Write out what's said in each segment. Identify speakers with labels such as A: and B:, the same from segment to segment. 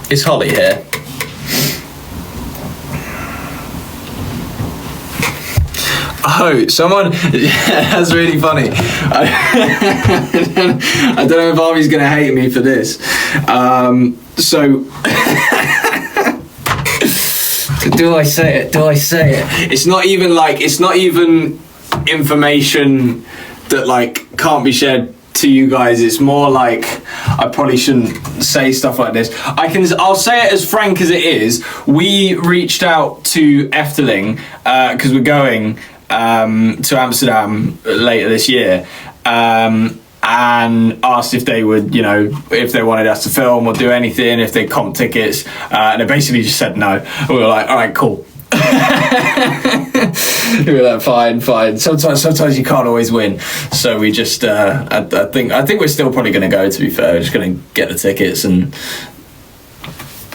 A: Is Holly here? Oh, someone... That's really funny. I don't know if Harvey's going to hate me for this. So... Do I say it? It's not even information that, like, can't be shared to you guys. It's more like I probably shouldn't say stuff like this. I'll say it as frank as it is. We reached out to Efteling because we're going to Amsterdam later this year, and asked if they would, if they wanted us to film or do anything, if they comp tickets, and they basically just said no. And we were like, all right, cool. We were like, fine. Sometimes you can't always win. So we just, I think we're still probably going to go. To be fair, we're just going to get the tickets and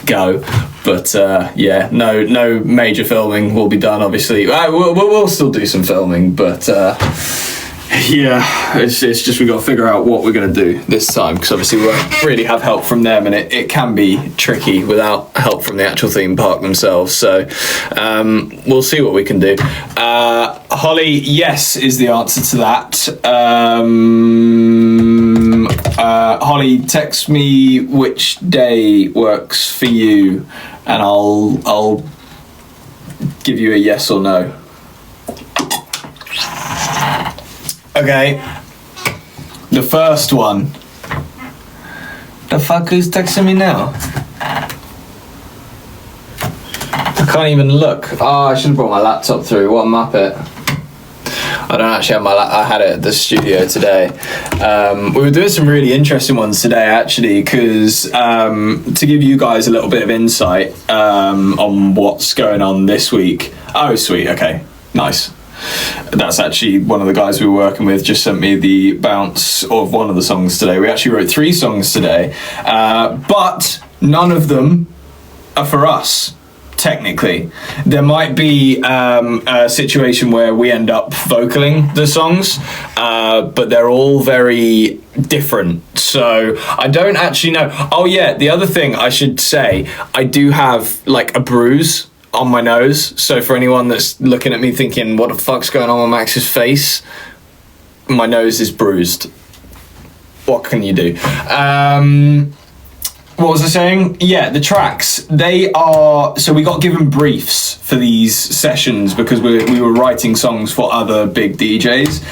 A: go. But yeah, no major filming will be done. Obviously, we'll still do some filming, but. Yeah, it's just we got to figure out what we're going to do this time, because obviously we won't really have help from them, and it can be tricky without help from the actual theme park themselves. So we'll see what we can do. Holly, yes, is the answer to that. Holly, text me which day works for you, and I'll give you a yes or no. Okay, the first one. The fuck, who's texting me now? I can't even look. Oh, I should have brought my laptop through. What a muppet. I don't actually have I had it at the studio today. We were doing some really interesting ones today, actually, because to give you guys a little bit of insight on what's going on this week. Oh, sweet, okay, nice. That's actually one of the guys we were working with just sent me the bounce of one of the songs today. We actually wrote 3 songs today, but none of them are for us, technically. There might be a situation where we end up vocaling the songs, but they're all very different. So I don't actually know. Oh yeah, the other thing I should say, I do have like a bruise on my nose, so for anyone that's looking at me thinking what the fuck's going on with Max's face, my nose is bruised. What can you do? What was I saying? Yeah, the tracks, they are, so we got given briefs for these sessions because we were writing songs for other big DJs.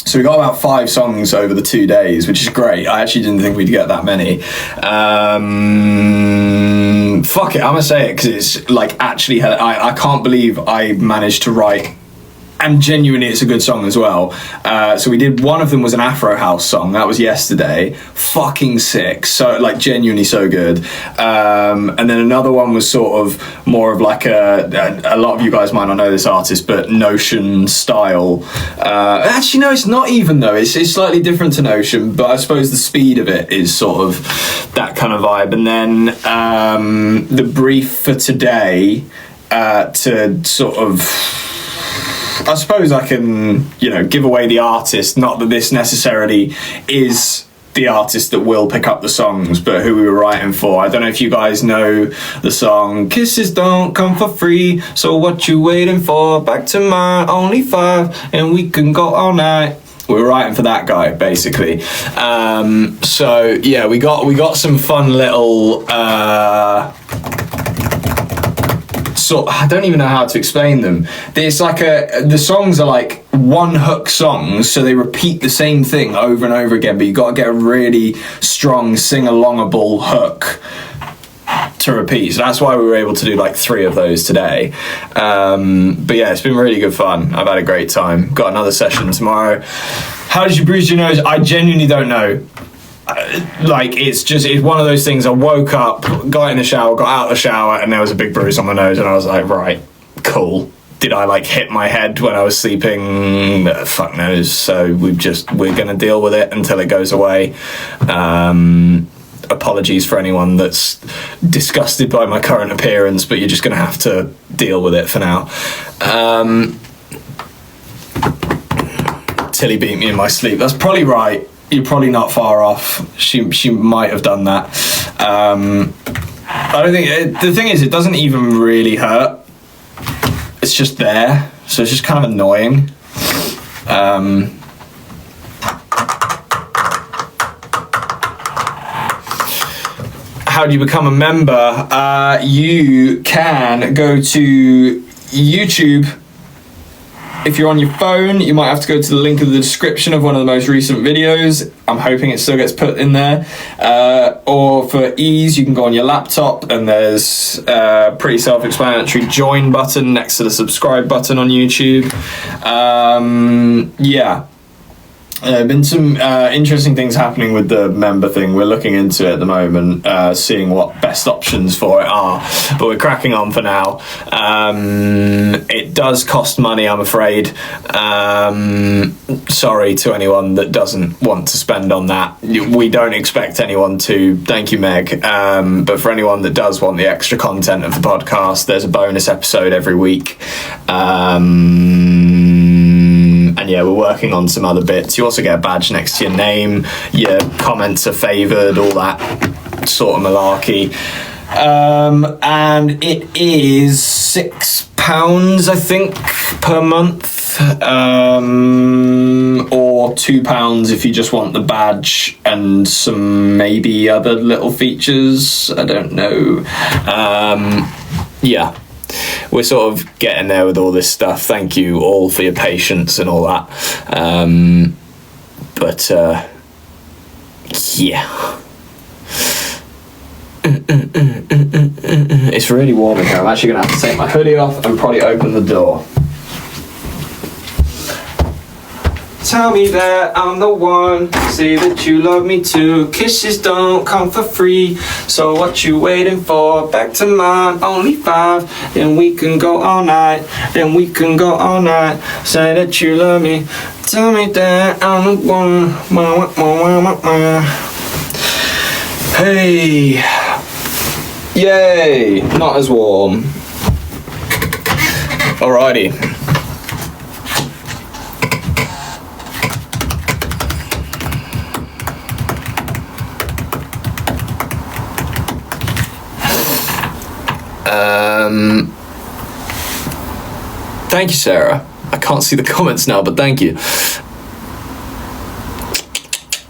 A: So we got about 5 songs over the 2 days, which is great. I actually didn't think we'd get that many. Fuck it, I'm gonna say it because it's like actually, I can't believe I managed to write, and genuinely it's a good song as well. So we did, one of them was an Afro House song, that was yesterday, fucking sick, so like genuinely so good. And then another one was sort of more of like a lot of you guys might not know this artist, but Notion style. Actually no, it's not even though, it's slightly different to Notion, but I suppose the speed of it is sort of that kind of vibe. And then the brief for today to sort of, I suppose I can, give away the artist. Not that this necessarily is the artist that will pick up the songs, but who we were writing for. I don't know if you guys know the song Kisses Don't Come For Free, so what you waiting for? Back to my only 5 and we can go all night. We were writing for that guy, basically. So yeah, we got some fun little I don't even know how to explain them. There's like the songs are like one hook songs, so they repeat the same thing over and over again, but you got to get a really strong sing-alongable hook to repeat. So that's why we were able to do like 3 of those today. But yeah, it's been really good fun. I've had a great time. Got another session tomorrow. How did you bruise your nose? I genuinely don't know. Like it's one of those things. I woke up, got in the shower, got out of the shower, and there was a big bruise on my nose, and I was like, right, cool. Did I like hit my head when I was sleeping? Fuck knows. So we're gonna deal with it until it goes away. Apologies for anyone that's disgusted by my current appearance, but you're just gonna have to deal with it for now. Tilly beat me in my sleep. That's probably right. You're probably not far off. She might have done that. I don't think the thing is, it doesn't even really hurt. It's just there, so it's just kind of annoying. How do you become a member? You can go to YouTube. If you're on your phone, you might have to go to the link in the description of one of the most recent videos. I'm hoping it still gets put in there. Or for ease, you can go on your laptop and there's a pretty self-explanatory join button next to the subscribe button on YouTube. Yeah. There have been some interesting things happening with the member thing. We're looking into it at the moment, seeing what best options for it are, but we're cracking on for now. It does cost money, I'm afraid. Sorry to anyone that doesn't want to spend on that. We don't expect anyone to. Thank you, Meg. But for anyone that does want the extra content of the podcast, there's a bonus episode every week. And yeah, we're working on some other bits. You also get a badge next to your name. Your comments are favoured, all that sort of malarkey. And it is £6, I think, per month. Or £2 if you just want the badge and some maybe other little features. I don't know. Yeah. We're sort of getting there with all this stuff. Thank you all for your patience and all that. But yeah. It's really warm in here. I'm actually going to have to take my hoodie off and probably open the door. Tell me that I'm the one, say that you love me too. Kisses don't come for free, so what you waiting for? Back to mine, only 5, then we can go all night, then we can go all night. Say that you love me, tell me that I'm the one. Hey, yay, not as warm. Alrighty. Thank you, Sarah. I can't see the comments now, but thank you.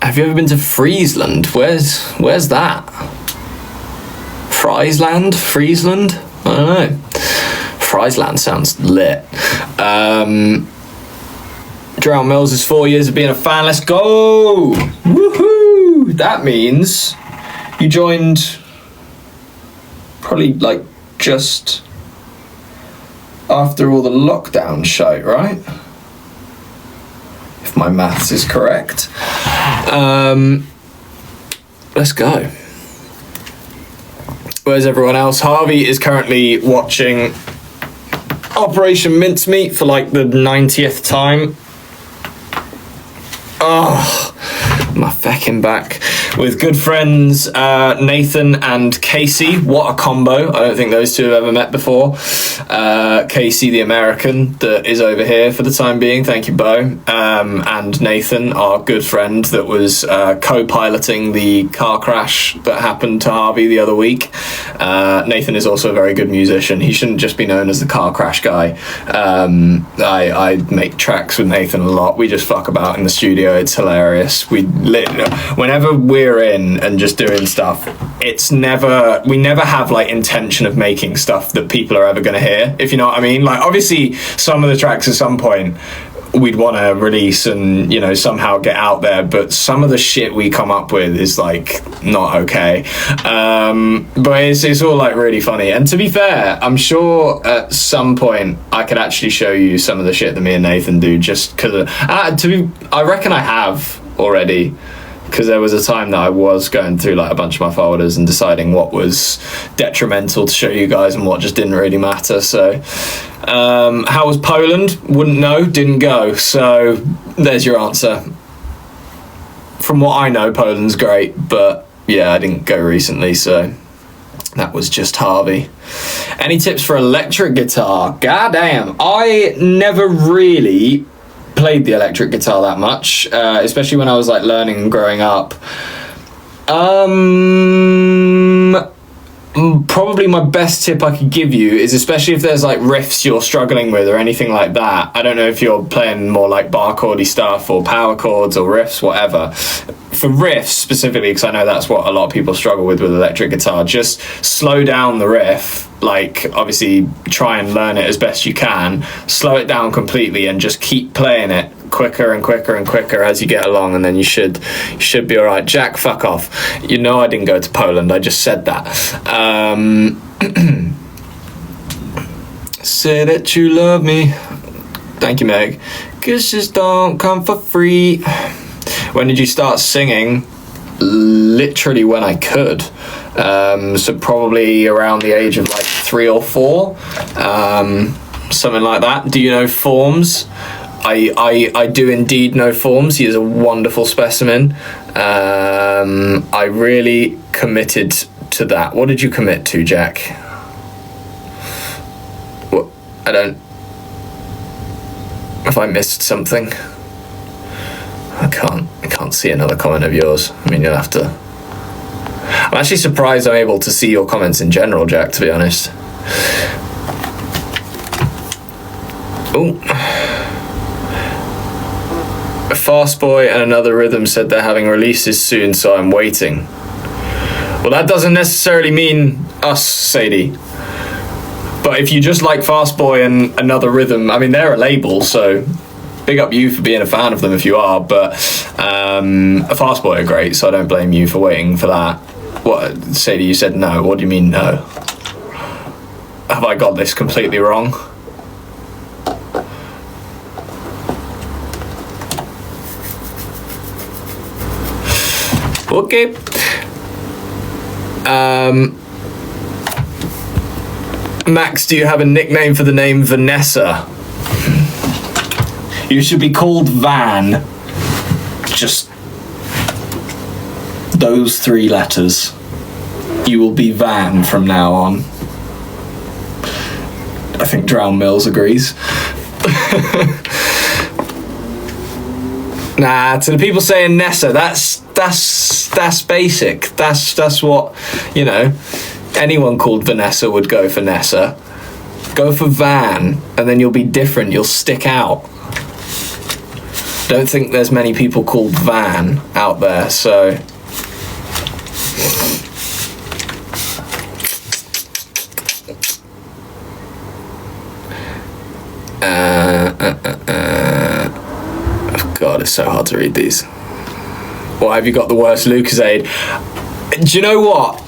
A: Have you ever been to Friesland? Where's that? Friesland? I don't know. Friesland sounds lit. Drown Mills is 4 years of being a fan. Let's go! Woohoo! That means you joined probably like just after all the lockdown shite, right? If my maths is correct. Let's go. Where's everyone else? Harvey is currently watching Operation Mincemeat for like the 90th time. Oh, my feckin' back. With good friends Nathan and Casey. What a combo. I don't think those two have ever met before. Casey, the American, that is over here for the time being. Thank you, Bo. And Nathan, our good friend that was co-piloting the car crash that happened to Harvey the other week. Nathan is also a very good musician. He shouldn't just be known as the car crash guy. I make tracks with Nathan a lot. We just fuck about in the studio. It's hilarious. Whenever we're in and just doing stuff, we never have like intention of making stuff that people are ever going to hear, if you know what I mean. Like obviously some of the tracks at some point we'd want to release and, you know, somehow get out there, but some of the shit we come up with is like not okay. But it's all like really funny, and to be fair, I'm sure at some point I could actually show you some of the shit that me and Nathan do, just because I reckon I have already, because there was a time that I was going through like a bunch of my folders and deciding what was detrimental to show you guys and what just didn't really matter. So how was Poland? Wouldn't know, didn't go, so there's your answer. From what I know, Poland's great, but yeah, I didn't go recently, so that was just Harvey. Any tips for electric guitar? Goddamn, I never really played the electric guitar that much, especially when I was like learning and growing up. probably my best tip I could give you is, especially if there's like riffs you're struggling with or anything like that. I don't know if you're playing more like bar chordy stuff or power chords or riffs, whatever. For riffs specifically, because I know that's what a lot of people struggle with electric guitar, just slow down the riff. Like, obviously try and learn it as best you can, slow it down completely and just keep playing it quicker and quicker and quicker as you get along, and then you should be all right. Jack, fuck off. You know I didn't go to Poland, I just said that. Say that you love me. Thank you, Meg. Kisses don't come for free. When did you start singing? Literally when I could. So probably around the age of like 3 or 4, something like that. Do you know Forms? I do indeed know Forms. He is a wonderful specimen. I really committed to that. What did you commit to, Jack? What? I don't... Have I missed something? I can't see another comment of yours. I mean, you'll have to... I'm actually surprised I'm able to see your comments in general, Jack, to be honest. Oh. A Fast Boy and Another Rhythm said they're having releases soon, so I'm waiting. Well, that doesn't necessarily mean us, Sadie. But if you just like Fast Boy and Another Rhythm, I mean, they're a label, so big up you for being a fan of them if you are, but a Fast Boy are great, so I don't blame you for waiting for that. What, Sadie, you said no. What do you mean no? Have I got this completely wrong? Okay. Max, do you have a nickname for the name Vanessa? You should be called Van. Just those 3 letters. You will be Van from now on. I think Drown Mills agrees. Nah, to the people saying Nessa, that's basic. That's what, you know, anyone called Vanessa would go for Nessa. Go for Van, and then you'll be different. You'll stick out. Don't think there's many people called Van out there, so... Oh God, it's so hard to read these. Why have you got the worst Lucozade? Do you know what?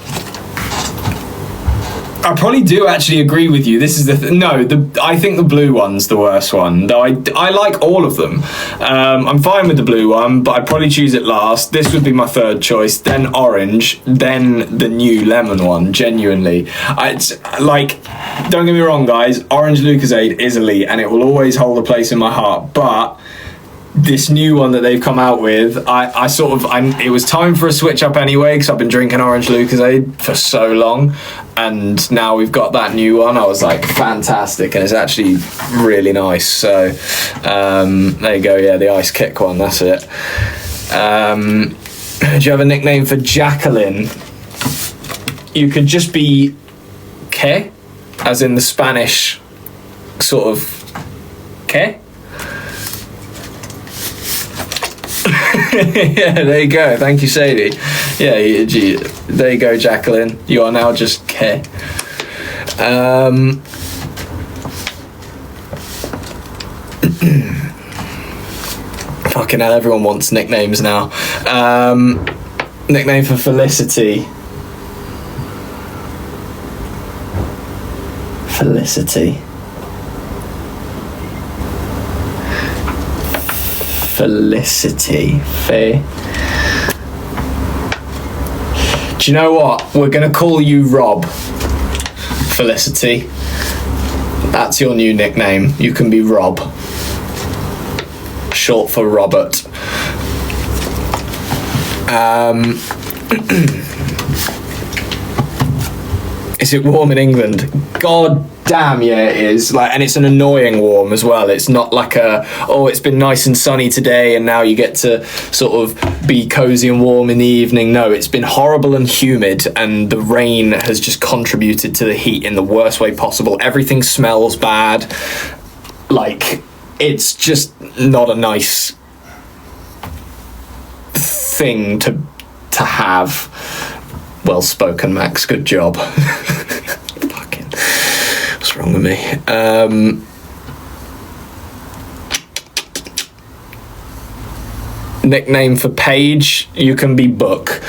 A: I probably do actually agree with you. This is I think the blue one's the worst one, though I like all of them. I'm fine with the blue one, but I'd probably choose it last. This would be my 3rd choice, then orange, then the new lemon one, genuinely. It's like, don't get me wrong, guys, orange Lucozade is elite, and it will always hold a place in my heart, but this new one that they've come out with, it was time for a switch up anyway, because I've been drinking orange Lucozade for so long, and now we've got that new one. I was like, fantastic, and it's actually really nice. So there you go. Yeah, the ice kick one, that's it. Do you have a nickname for Jacqueline? You could just be Que, as in the Spanish sort of Que. Yeah, there you go. Thank you, Sadie. Yeah, there you go, Jacqueline. You are now just K. Fucking hell, everyone wants nicknames now. Nickname for Felicity. Felicity. Faye. Do you know what? We're gonna call you Rob. Felicity. That's your new nickname. You can be Rob. Short for Robert. It's Is it warm in England? God damn, yeah, it is. Like, and it's an annoying warm as well. It's not like it's been nice and sunny today and now you get to sort of be cozy and warm in the evening. No, it's been horrible and humid, and the rain has just contributed to the heat in the worst way possible. Everything smells bad. Like, it's just not a nice thing to have. Well spoken, Max. Good job. Fucking, what's wrong with me? Nickname for Paige, you can be Book.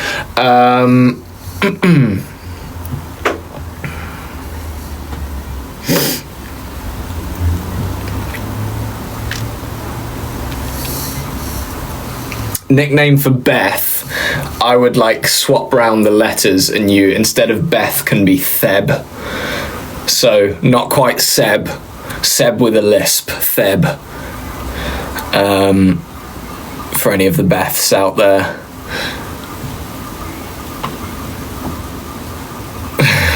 A: Nickname for Beth, I would like swap round the letters, and you, instead of Beth, can be Theb. So not quite Seb with a lisp, Theb. For any of the Beths out there.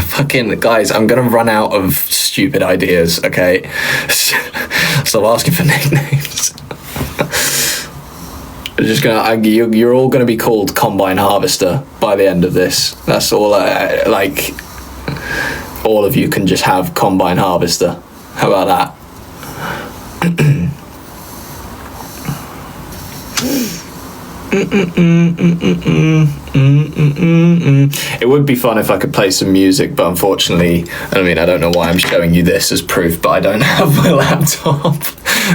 A: Fucking guys, I'm gonna run out of stupid ideas, okay? Stop asking for nicknames. I'm just gonna, you're all gonna be called Combine Harvester by the end of this. That's all. Like, all of you can just have Combine Harvester. How about that? It would be fun if I could play some music, but unfortunately, I mean, I don't know why I'm showing you this as proof, but I don't have my laptop.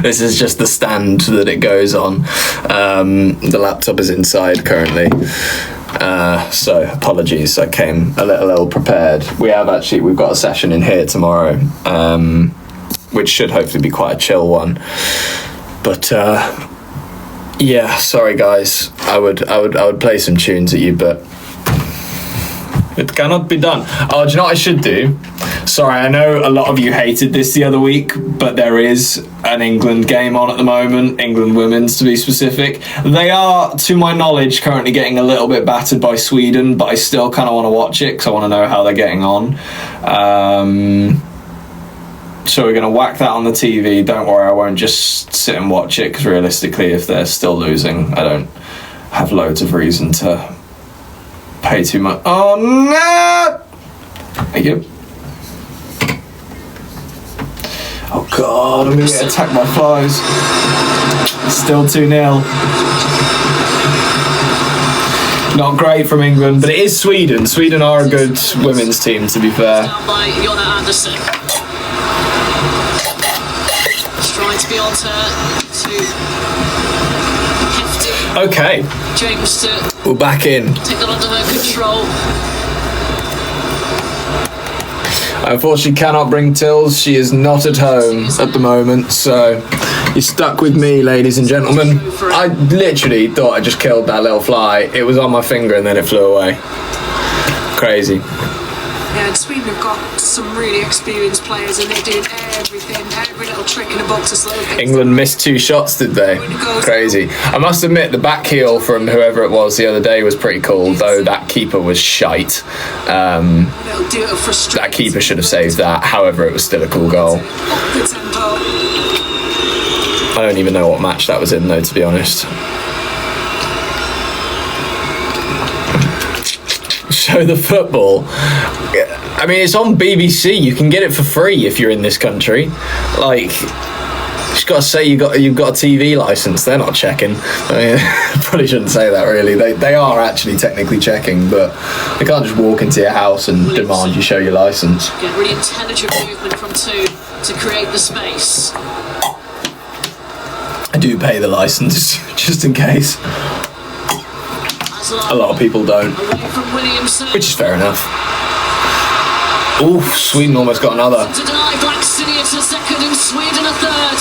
A: This is just the stand that it goes on. The laptop is inside currently. So apologies, I came a little ill prepared. We've got a session in here tomorrow, which should hopefully be quite a chill one. But yeah, sorry guys. I would play some tunes at you, but it cannot be done. Oh, do you know what I should do? Sorry, I know a lot of you hated this the other week, but there is an England game on at the moment, England women's to be specific. They are, to my knowledge, currently getting a little bit battered by Sweden, but I still kind of want to watch it because I want to know how they're getting on. So we're going to whack that on the TV. Don't worry, I won't just sit and watch it, because realistically, if they're still losing, I don't have loads of reason to pay too much. Oh, no! Thank you. Oh, God, I'm going to get attacked by flies. Still 2-0. Not great from England, but it is Sweden. Sweden are a good women's team, to be fair. Okay, we're back in.
B: Take that under her control.
A: I unfortunately cannot bring Tills. She is not at home at the moment, so you're stuck with me, ladies and gentlemen. I literally thought I just killed that little fly. It was on my finger and then it flew away. Crazy.
B: Yeah, and Sweden have got some really experienced players, and they're doing everything, every little trick in the box to slow things.
A: England missed 2 shots, did they? Crazy. I must admit, the back heel from whoever it was the other day was pretty cool, though that keeper was shite. That keeper should have saved that. However, it was still a cool goal. I don't even know what match that was in, though, to be honest. Show the football. I mean, it's on BBC. You can get it for free if you're in this country. Like, just got to say you've got a TV license. They're not checking. I mean, probably shouldn't say that, really. They are actually technically checking, but they can't just walk into your house and demand you show your license.
B: Get really intelligent movement from 2 to create the space.
A: I do pay the license just in case. A lot of people don't, which is fair enough. Ooh, Sweden almost got another.
B: To deny Black City, it's a second and Sweden a third.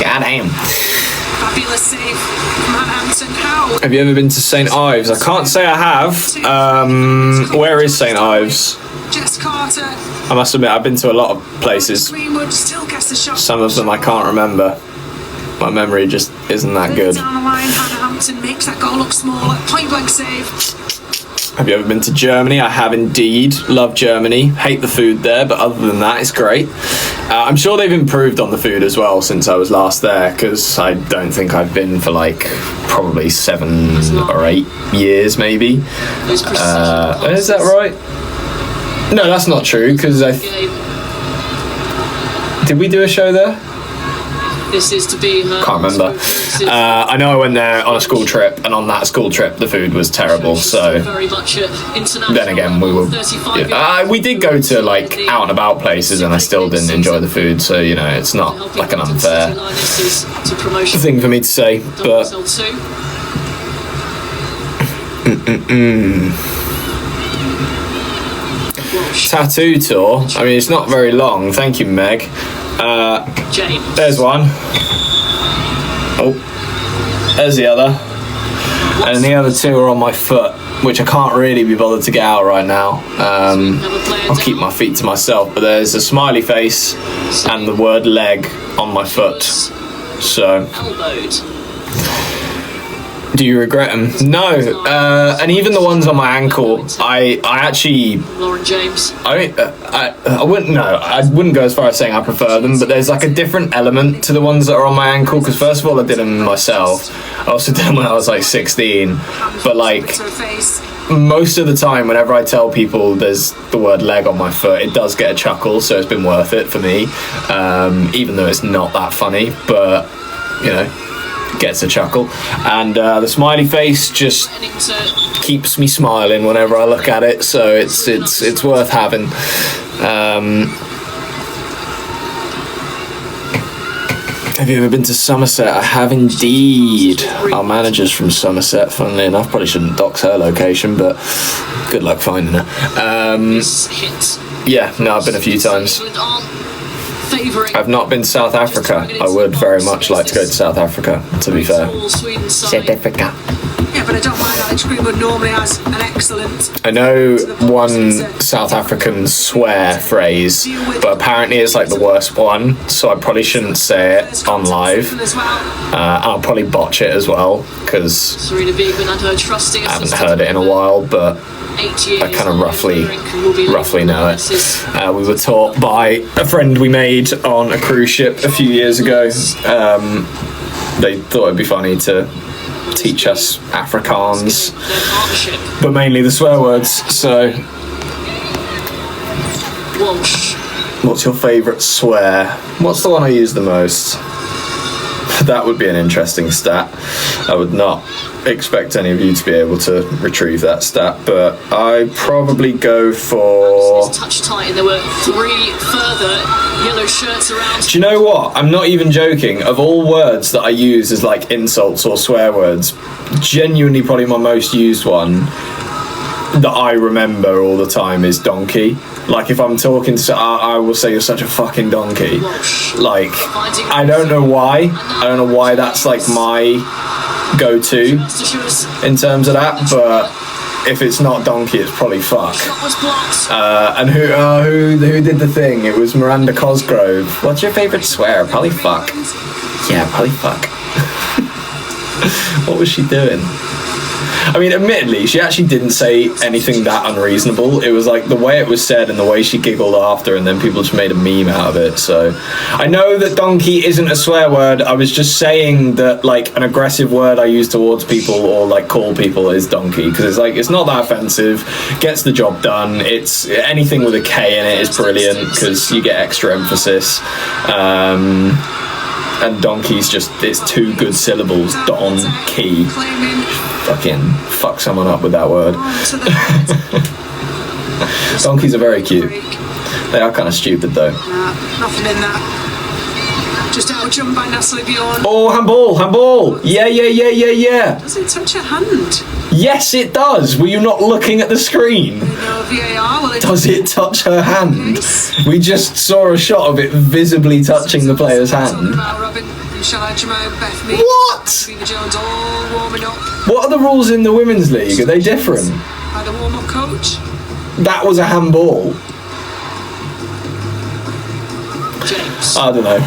A: God damn.
B: Fabulous save from Hampton. How?
A: Have you ever been to St. Ives? I can't say I have. Where is St. Ives?
B: Jess Carter.
A: I must admit, I've been to a lot of places.
B: Greenwood still gets the shot.
A: Some of them I can't remember. My memory just isn't that good.
B: Down the line, Hampton makes that goal look smaller. Point blank save.
A: Have you ever been to Germany? I have indeed. Love Germany. Hate the food there, but other than that, it's great. I'm sure they've improved on the food as well since I was last there, because I don't think I've been for like probably 7 or 8 years, maybe. Is that right? No, that's not true, because did we do a show there?
B: This is to be her.
A: Can't remember. I know I went there on a school trip, and on that school trip the food was terrible. So then again, we did go to like out and about places, and I still didn't enjoy the food. So you know, it's not like an unfair thing for me to say. But tattoo tour. I mean, it's not very long. Thank you, Meg.
B: James.
A: There's one. Oh, there's the other. And the other 2 are on my foot, which I can't really be bothered to get out right now. I'll keep my feet to myself, but there's a smiley face and the word leg on my foot. So, do you regret them? No. And even the ones on my ankle, I actually...
B: Lauren James.
A: I wouldn't go as far as saying I prefer them, but there's like a different element to the ones that are on my ankle, because first of all I did them myself. I also did them when I was like 16, but like most of the time whenever I tell people there's the word leg on my foot, it does get a chuckle, so it's been worth it for me, even though it's not that funny, but you know, gets a chuckle. And the smiley face just keeps me smiling whenever I look at it, so it's worth having. Have you ever been to Somerset? I have indeed. Our manager's from Somerset, funnily enough. Probably shouldn't dox her location, but good luck finding her. Yeah, no, I've been a few times. I've not been to South Africa. I would very much like to go to South Africa, to be fair. South Africa.
B: Yeah, but I don't mind Alex Greenwood normally has an excellent...
A: I know one South African swear phrase, but apparently it's like the worst one, so I probably shouldn't say it on live. I'll probably botch it as well, because I haven't heard it in a while, but I kind of roughly know it. We were taught by a friend we made on a cruise ship a few years ago. They thought it'd be funny to teach us Afrikaans, but mainly the swear words. So, what's your favourite swear? What's the one I use the most? That would be an interesting stat. I would not expect any of you to be able to retrieve that stat, but I probably go for...
B: touch tight, and there were 3 further yellow shirts around.
A: Do you know what? I'm not even joking. Of all words that I use as like insults or swear words, genuinely probably my most used one that I remember all the time is donkey. Like if I'm talking to, I will say you're such a fucking donkey. Like, I don't know why. I don't know why that's like my go-to in terms of that, but if it's not donkey, it's probably fuck. And who did the thing? It was Miranda Cosgrove. What's your favourite swear? Probably fuck. Yeah, probably fuck. What was she doing? I mean, admittedly, she actually didn't say anything that unreasonable. It was like the way it was said and the way she giggled after, and then people just made a meme out of it. So I know that donkey isn't a swear word. I was just saying that like an aggressive word I use towards people or like call people is donkey, because it's like, it's not that offensive, gets the job done. It's anything with a K in it is brilliant because you get extra emphasis. And donkey's just, it's 2 good syllables. Don-key. Fucking fuck someone up with that word. Donkeys are very cute. They are kind of stupid though.
B: Nothing in that. Just out jumped by Natalie Bjorn.
A: Oh, handball! Yeah.
B: Does it touch her hand?
A: Yes, it does. Were you not looking at the screen?
B: VAR.
A: Does it touch her hand? We just saw a shot of it visibly touching the player's hand. What? What are the rules in the Women's League? Are they different?
B: By the warm-up coach.
A: That was a handball.
B: James.
A: I don't know.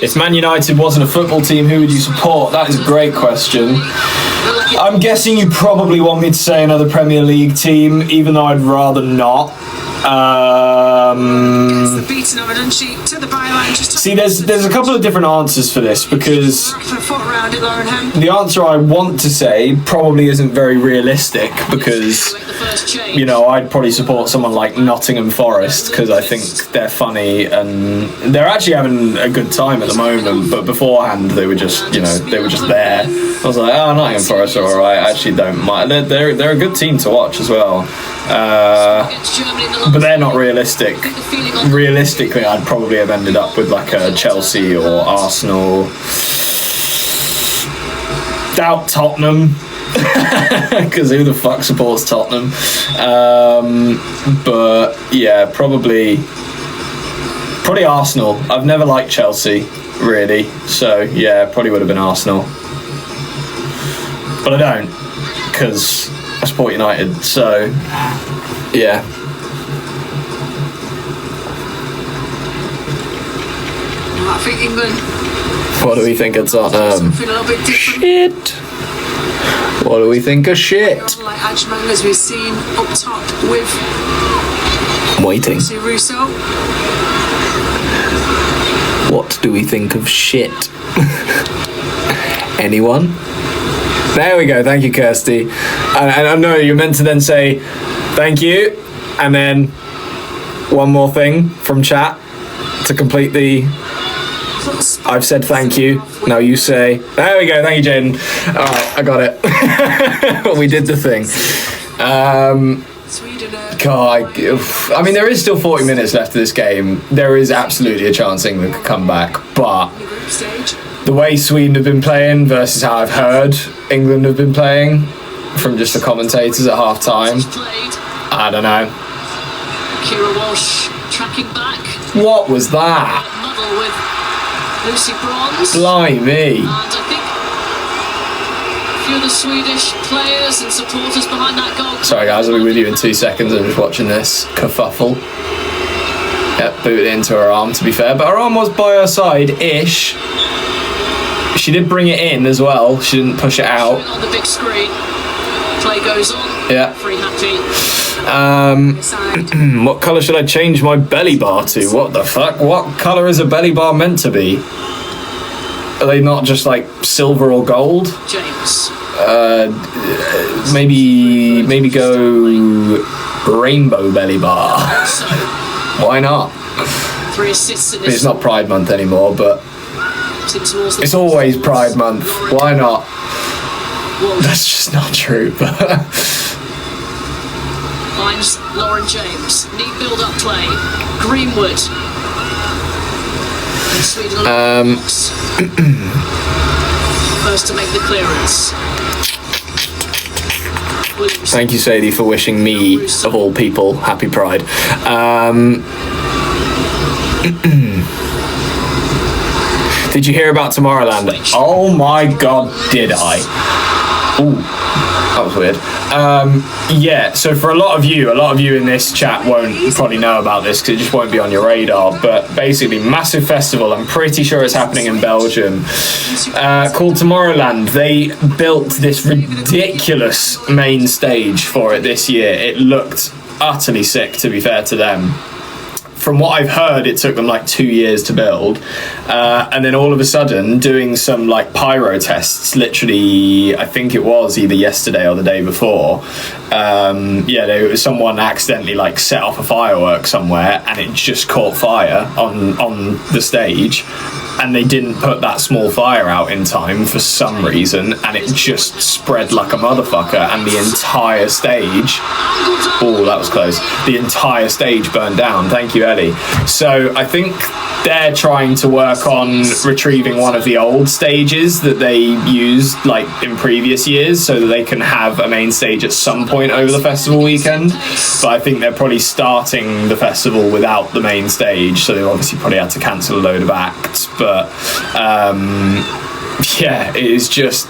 A: If Man United wasn't a football team, who would you support? That is a great question. I'm guessing you probably want me to say another Premier League team, even though I'd rather not. See, there's a couple of different answers for this, because the answer I want to say probably isn't very realistic, because, you know, I'd probably support someone like Nottingham Forest because I think they're funny and they're actually having a good time at the moment, but beforehand they were just, you know, they were just there. I was like, oh, Nottingham Forest are alright, I actually don't mind. They're a good team to watch as well. But they're not realistic. Realistically, I'd probably have ended up with like a Chelsea or Arsenal. Doubt Tottenham, because who the fuck supports Tottenham? But yeah, probably Arsenal. I've never liked Chelsea, really. So yeah, probably would have been Arsenal. But I don't, because I support United. So yeah.
B: I think England.
A: What do we think of Tottenham? Shit. What do we think of shit?
B: Like Ajman, as we've seen up top with.
A: I'm waiting.
B: Russo.
A: What do we think of shit? Anyone? There we go. Thank you, Kirsty. And I know you're meant to then say thank you, and then one more thing from chat to complete the. I've said thank you. Now you say. There we go. Thank you, Jaden. All right, I got it. We did the thing. God, I mean, there is still 40 minutes left of this game. There is absolutely a chance England could come back, but the way Sweden have been playing versus how I've heard England have been playing from just the commentators at half time, I don't know.
B: Kira Walsh tracking back.
A: What was that?
B: Muddle with Lucy Bronze.
A: Blimey.
B: And I think a few of the Swedish players and supporters behind that goal.
A: Sorry guys, I'll be with you in 2 seconds. I'm just watching this kerfuffle. Yep, booted it into her arm, to be fair, but her arm was by her side-ish. She did bring it in as well. She didn't push it out.
B: On the big screen. Play goes on.
A: Yeah.
B: Free happy.
A: What colour should I change my belly bar to? What the fuck? What colour is a belly bar meant to be? Are they not just like silver or gold?
B: James.
A: Maybe go rainbow belly bar. Why not?
B: 3 assists in
A: I mean, it's not Pride Month anymore, but it's always Pride Month. Why not? That's just not true. But
B: finds Lauren James. Neat build-up play. Greenwood. Sweden first to make the clearance.
A: Thank you, Sadie, for wishing me, of all people, happy Pride. Did you hear about Tomorrowland? Oh my god, did I? Ooh, that was weird. Yeah, so for a lot of you in this chat won't probably know about this because it just won't be on your radar, but basically massive festival, I'm pretty sure it's happening in Belgium, called Tomorrowland. They built this ridiculous main stage for it this year. It looked utterly sick, to be fair to them. From what I've heard, it took them like 2 years to build, and then all of a sudden doing some like pyro tests, literally I think it was either yesterday or the day before, someone accidentally like set off a firework somewhere and it just caught fire on the stage, and they didn't put that small fire out in time for some reason, and it just spread like a motherfucker, and the entire stage, oh that was close, the entire stage burned down. Thank you, Ellie. So I think they're trying to work on retrieving one of the old stages that they used like in previous years so that they can have a main stage at some point over the festival weekend, but I think they're probably starting the festival without the main stage, so they've obviously probably had to cancel a load of acts, but yeah, it is just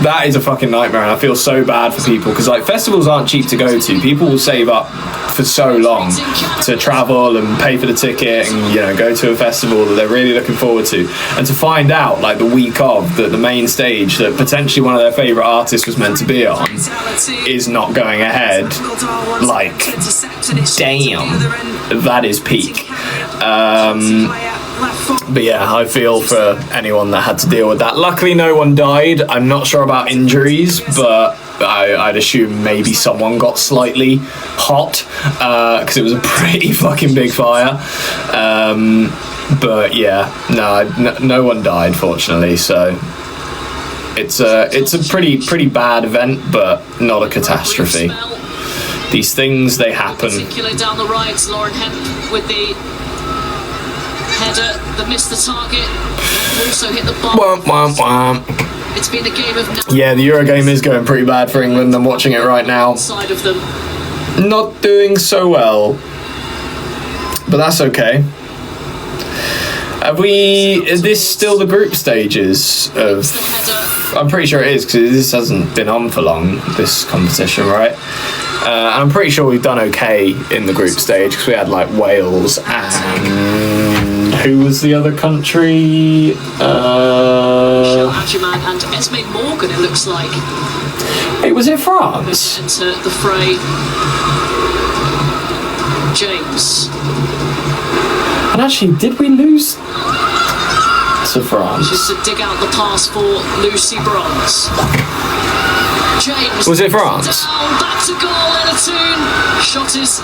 A: That is a fucking nightmare, and I feel so bad for people because like festivals aren't cheap to go to. People will save up for so long to travel and pay for the ticket and go to a festival that they're really looking forward to, and to find out like the week of that the main stage that potentially one of their favourite artists was meant to be on is not going ahead. Like, damn, that is peak. But yeah, I feel for anyone that had to deal with that. Luckily no one died. I'm not sure about injuries, but I'd assume maybe someone got slightly hot because it was a pretty fucking big fire. But yeah, no one died fortunately, so it's a pretty bad event, but not a catastrophe. These things, they happen.
B: Particularly down the right, Lauren Hemp with the header that missed the target, also hit the bar. It's been a game of
A: yeah, the Eurogame is going pretty bad for England. I'm watching it right now.
B: Side of them.
A: Not doing so well, but that's okay. Is this still the group stages of? I'm pretty sure it is because this hasn't been on for long, this competition, right? I'm pretty sure we've done okay in the group stage because we had like Wales and who was the other country?
B: Michelle Adjumang and Esme Morgan, it looks like.
A: Wait, was it France?
B: Enter the fray. James.
A: And actually, did we lose to France?
B: Just to dig out the pass for Lucy Bronze. James.
A: Was it France?
B: Down, back to goal, Elatoon. Shot is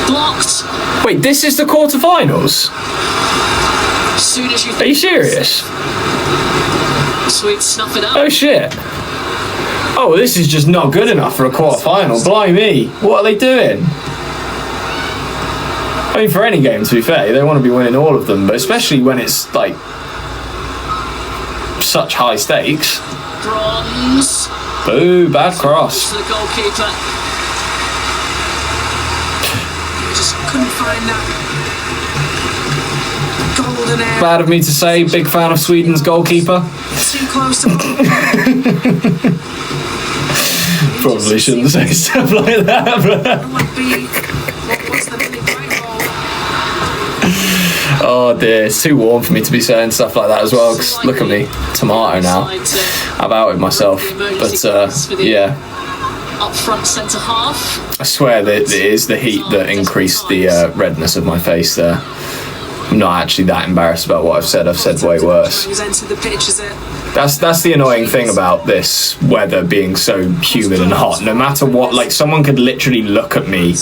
B: blocked.
A: Wait, this is the quarterfinals?
B: As soon as you
A: Are you serious?
B: Swedes snuff it out.
A: Oh shit. Oh, this is just not good enough for a quarterfinal. Blimey. What are they doing? I mean, for any game, to be fair, they want to be winning all of them, but especially when it's like such high stakes.
B: Bronze.
A: Boo, bad cross.
B: To the goalkeeper.
C: Just couldn't find that golden air.
A: Bad of me to say, big fan of Sweden's goalkeeper.
C: Too close to
A: Probably shouldn't say stuff like that, but oh dear, it's too warm for me to be saying stuff like that as well, because look at me, tomato now. I've outed myself, but yeah.
B: Up front centre half.
A: I swear that it is the heat that increased the redness of my face there. I'm not actually that embarrassed about what I've said way worse. That's the annoying thing about this weather being so humid and hot. No matter what, like someone could literally look at me,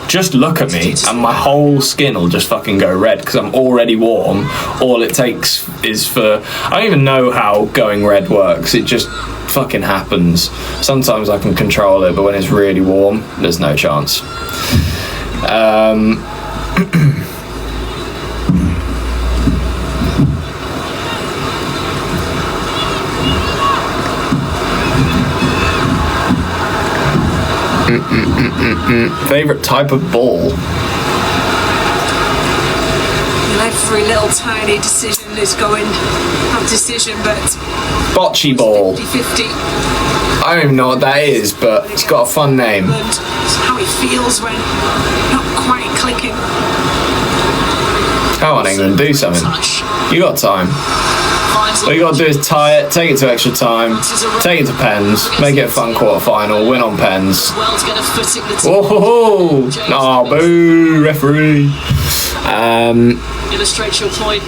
A: just look at me, and my whole skin will just fucking go red because I'm already warm. All it takes is for, I don't even know how going red works. It just fucking happens. Sometimes I can control it, but when it's really warm, there's no chance. Favorite type of ball?
C: Every little tiny decision is going, not decision, but
A: bocce ball.
C: 50-50.
A: I don't even know what that is, but it's got a fun name.
C: And how it feels when not quite clicking.
A: Come on, England, do something. You got time. All you got to do is tie it, take it to extra time, take it to pens, make it a fun quarter-final, win on pens. Oh, no, boo, referee.
B: Illustrates your point.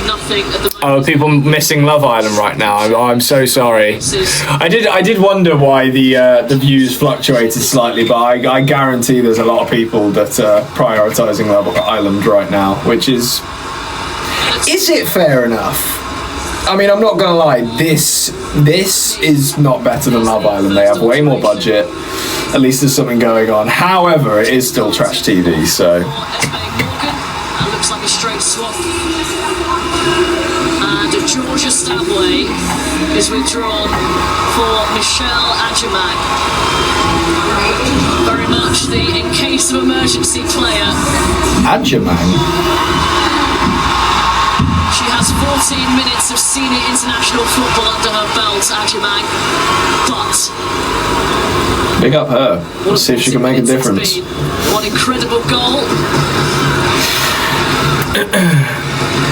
B: Nothing at the moment.
A: Oh, people missing Love Island right now. I'm so sorry. I did wonder why the views fluctuated slightly, but I guarantee there's a lot of people that are prioritising Love Island right now, which is it fair enough? I mean, I'm not gonna lie. This is not better than Love Island. They have way more budget. At least there's something going on. However, it is still trash TV. So.
B: That looks like a straight swap. And Georgia Stanway is withdrawn for Michelle Adjumang. Very much the in case of emergency player.
A: Adjumang.
B: She has 14 minutes of senior international football under her belt, Adjumang.
A: Big up her. Let's see if she can make a difference.
B: What incredible goal.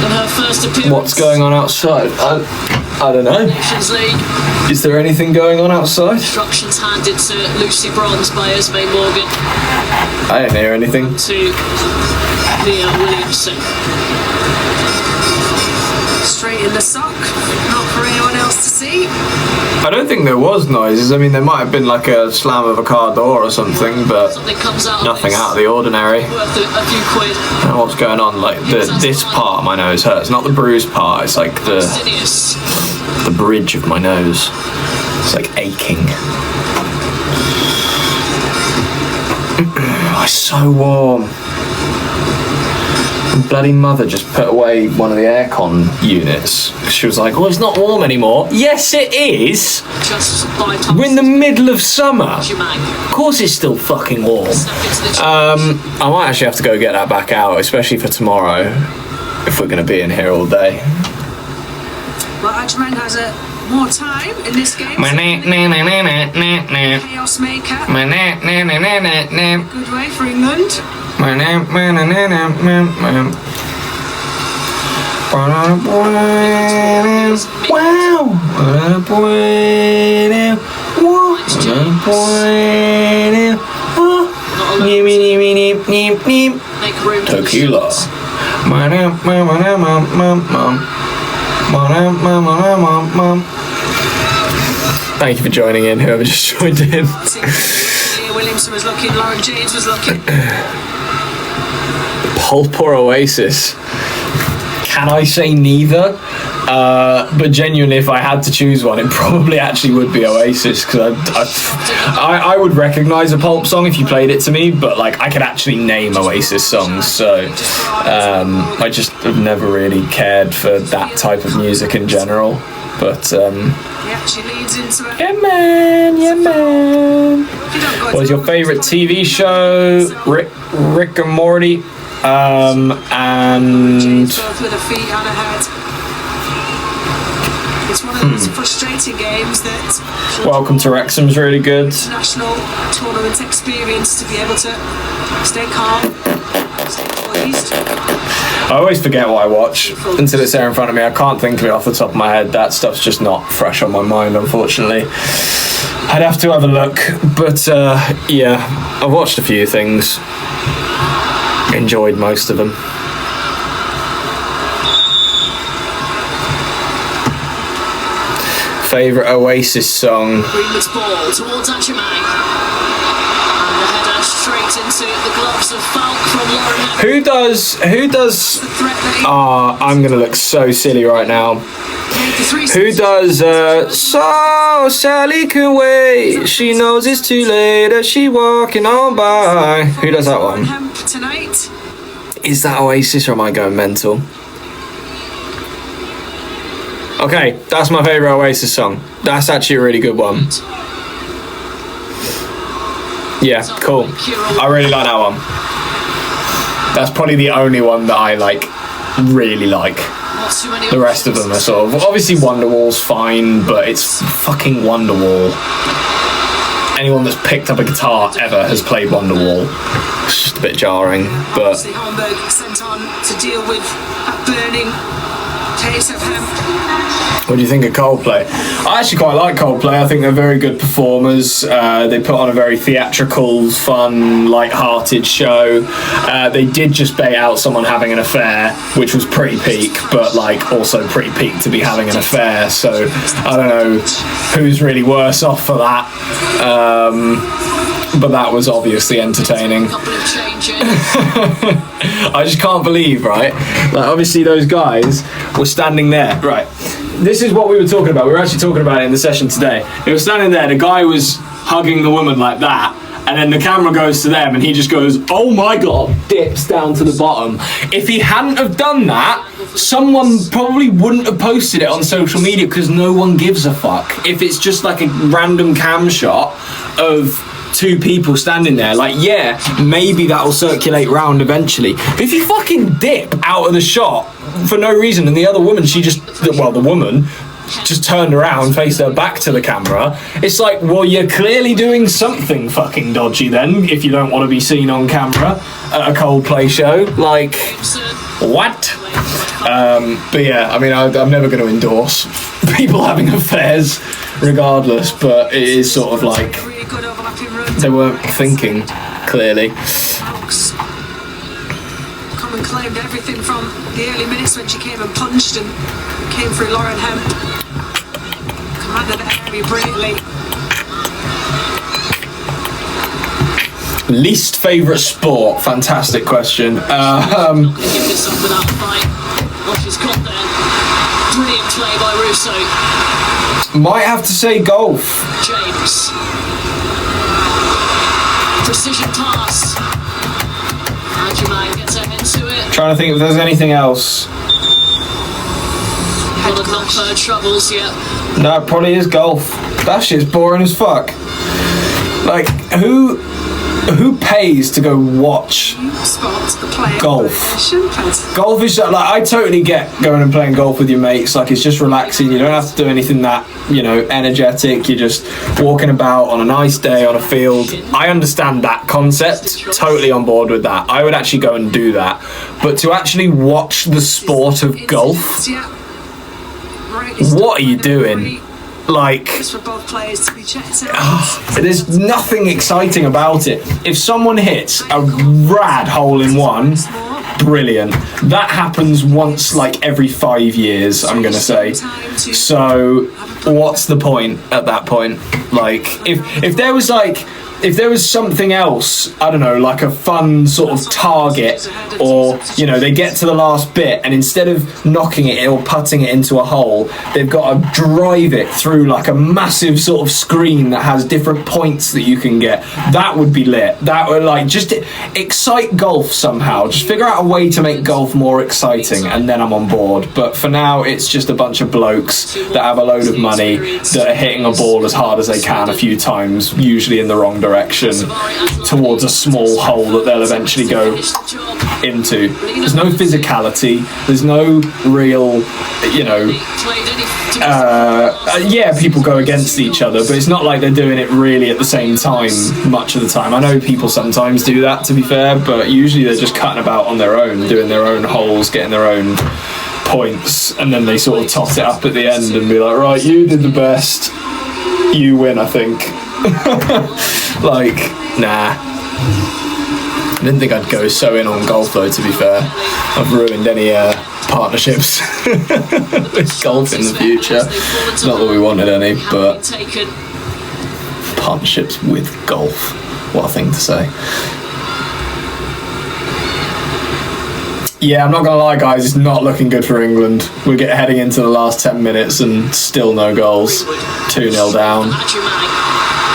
B: In her first appearance.
A: What's going on outside? I don't know.
B: Nations League.
A: Is there anything going on outside?
B: Instructions handed to Lucy Bronze by Esme Morgan.
A: I didn't hear anything.
B: To Mia Williamson. Straight in the sock, not for anyone else to see.
A: I don't think there was noises. I mean, there might have been like a slam of a car door or something, but
B: Something comes out
A: nothing out of the ordinary.
B: worth a few quid.
A: I don't know what's going on. Like this part of my nose hurts, not the bruised part. It's like
B: Fastidious.
A: the bridge of my nose. It's like aching. Oh, it's so warm. Bloody mother just put away one of the aircon units. She was like, "Oh, it's not warm anymore." Yes, it is.
B: Just by
A: We're in the middle of summer.
B: Thompson.
A: Of course, it's still fucking warm. I might actually have to go get that back out, especially for tomorrow, if we're going to be in here all day.
B: Well, Ajman has more time in this game. Chaos maker. Good way for England. Make room for
A: Tequila. Thank you for joining in, whoever just joined in.
B: Leah Williamson was looking, Lauren James was looking.
A: Pulp or Oasis? Can I say neither? But genuinely, if I had to choose one, it probably actually would be Oasis, because I would recognise a Pulp song if you played it to me, but like I could actually name Oasis songs, so I just have never really cared for that type of music in general. But
B: Yeah, she leads into it.
A: yeah man. What was your favourite TV show? Rick and Morty, and
B: James both with her feet on her head. It's one of those frustrating games that
A: Welcome to Wrexham's really good.
B: international tournament experience to be able to stay calm, stay poised.
A: I always forget what I watch until it's there in front of me. I can't think of it off the top of my head. That stuff's just not fresh on my mind, unfortunately. I'd have to have a look, but yeah, I've watched a few things. Enjoyed most of them. Favourite Oasis song?
B: Greenwood's ball towards Ajimai. And the header straight into the gloves of Falk from Lauren Hemp.
A: Who does
B: The threat that he
A: I'm gonna look so silly right now.
B: made the three
A: Who does so Sally can wait, she knows it's too late as she walking on by. Who does that
B: Lauren
A: one?
B: Hemp tonight.
A: Is that Oasis or am I going mental? Okay, that's my favourite Oasis song. That's actually a really good one. Yeah, cool. I really like that one. That's probably the only one that I like, really like.
B: Not too many
A: The rest of them are sort of, obviously Wonderwall's fine, but it's fucking Wonderwall. Anyone that's picked up a guitar ever has played Wonderwall. It's just a bit jarring, but
B: Obviously Holmberg sent on to deal with that burning case of hemp.
A: what do you think of Coldplay? I actually quite like Coldplay. I think they're very good performers. They put on a very theatrical, fun, light-hearted show. They did just bait out someone having an affair, which was pretty peak, but like also pretty peak to be having an affair. So I don't know who's really worse off for that. But that was obviously entertaining.
B: A couple of changes.
A: I just can't believe, right? Like, obviously, those guys were standing there. Right. This is what we were talking about. We were actually talking about it in the session today. They were standing there. The guy was hugging the woman like that. And then the camera goes to them and he just goes, "Oh my God," dips down to the bottom. If he hadn't have done that, someone probably wouldn't have posted it on social media because no one gives a fuck. If it's just like a random cam shot of two people standing there, like, yeah, maybe that'll circulate round eventually. But if you fucking dip out of the shot for no reason and the other woman, the woman just turned around, faced her back to the camera. It's like, well, you're clearly doing something fucking dodgy then, if you don't want to be seen on camera at a Coldplay show. Like, what? But yeah, I mean, I'm never going to endorse people having affairs regardless, but it is sort of like they weren't thinking clearly.
B: Come and claimed everything from the early minutes when she came and punched and came through Lauren Hemp. Commanded the area brilliantly.
A: Least favourite sport? Fantastic question.
C: Give this up without a fight. What she's got there. Brilliant play by Russo.
A: Might have to say golf.
C: James. Precision pass. Ajimai gets her head to it.
A: Trying to think if there's anything else.
C: Well, I've not heard troubles yet.
A: No, it probably is golf. That shit's boring as fuck. Like, who pays to go watch golf? Golf is like, I totally get going and playing golf with your mates. Like, it's just relaxing. You don't have to do anything that, you know, energetic. You're just walking about on a nice day on a field. I understand that concept. Totally on board with that. I would actually go and do that. But to actually watch the sport of golf, what are you doing? Like, there's nothing exciting about it. If someone hits a rad hole-in-one, brilliant. That happens once like every 5 years, I'm gonna say. So what's the point at that point? Like, if there was something else, I don't know, like a fun sort of target, or, you know, they get to the last bit and instead of knocking it or putting it into a hole, they've got to drive it through like a massive sort of screen that has different points that you can get. That would be lit. That would, like, just excite golf somehow. Just figure out a way to make golf more exciting and then I'm on board. But for now, it's just a bunch of blokes that have a load of money that are hitting a ball as hard as they can a few times, usually in the wrong direction, towards a small hole that they'll eventually go into. There's no physicality, there's no real, you know, yeah, people go against each other, but it's not like they're doing it really at the same time much of the time. I know people sometimes do that, to be fair, but usually they're just cutting about on their own, doing their own holes, getting their own points, and then they sort of toss it up at the end and be like, right, you did the best, you win, I think. Like, nah. I didn't think I'd go so in on golf though, to be fair. I've ruined any partnerships with golf in the future. Not that we wanted any, but partnerships with golf. What a thing to say. Yeah, I'm not gonna lie, guys, it's not looking good for England. We're heading into the last 10 minutes and still no goals. 2-0 down.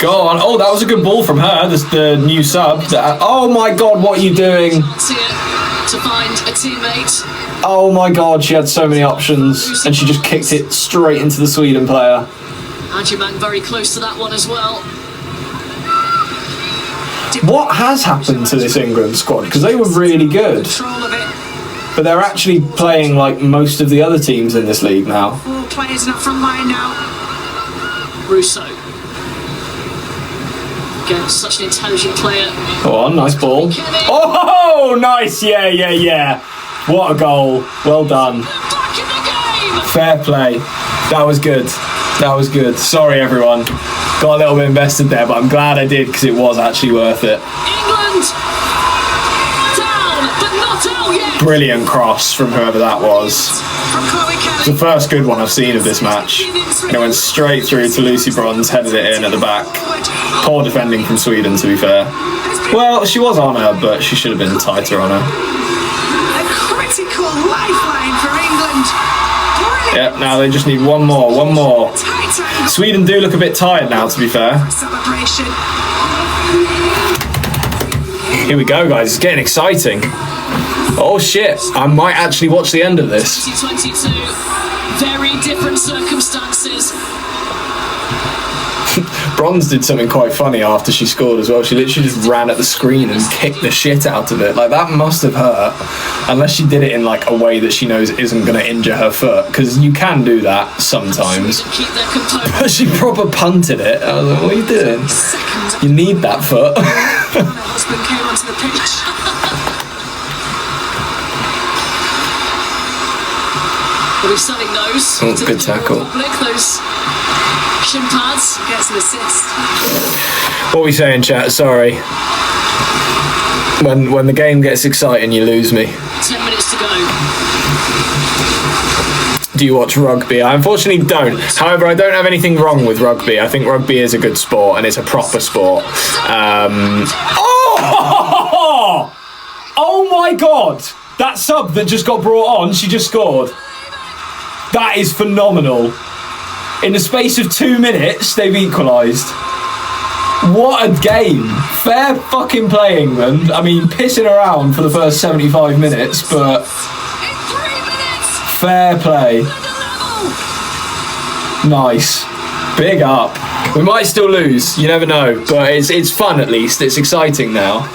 A: Go on. Oh, that was a good ball from her, the new sub. Oh my god, what are you doing?
C: To find a teammate.
A: Oh my god, she had so many options and she just kicked it straight into the Sweden player.
C: Ajimang very close to that one as well.
A: What has happened to this England squad? Because they were really good. But they're actually playing like most of the other teams in this league now.
B: 4 players in front line now.
C: Russo. Again, such an intelligent player.
A: Go on, nice ball. Oh, nice! Yeah. What a goal. Well done.
C: Back in the game.
A: Fair play. That was good. Sorry, everyone. Got a little bit invested there, but I'm glad I did because it was actually worth it.
C: England down, but not out yet.
A: Brilliant cross from whoever that was. It's the first good one I've seen of this match. And it went straight through to Lucy Bronze, headed it in at the back. Poor defending from Sweden, to be fair. Well, she was on her, but she should have been tighter on her.
B: A critical lifeline for England.
A: Yep, now they just need one more. Sweden do look a bit tired now, to be fair. Here we go, guys. It's getting exciting. Oh shit, I might actually watch the end of this.
C: 2022, very different circumstances.
A: Bronze did something quite funny after she scored as well. She literally just ran at the screen and kicked the shit out of it. Like, that must have hurt, unless she did it in like a way that she knows isn't going to injure her foot, because you can do that sometimes. But she proper punted it. I was like, what are you doing? You need that foot.
B: Her husband came onto the pitch.
C: We'll be selling those.
A: Oh, good tackle.
C: Those shin pads.
B: Gets an assist.
A: What are we saying, chat? Sorry. When the game gets exciting, you lose me.
C: 10 minutes to go.
A: Do you watch rugby? I unfortunately don't. However, I don't have anything wrong with rugby. I think rugby is a good sport and it's a proper sport. Oh my God! That sub that just got brought on, she just scored. That is phenomenal. In the space of 2 minutes, they've equalised. What a game. Fair fucking play, England. I mean, pissing around for the first 75 minutes, but fair play. Nice. Big up. We might still lose, you never know, but it's fun at least. It's exciting now.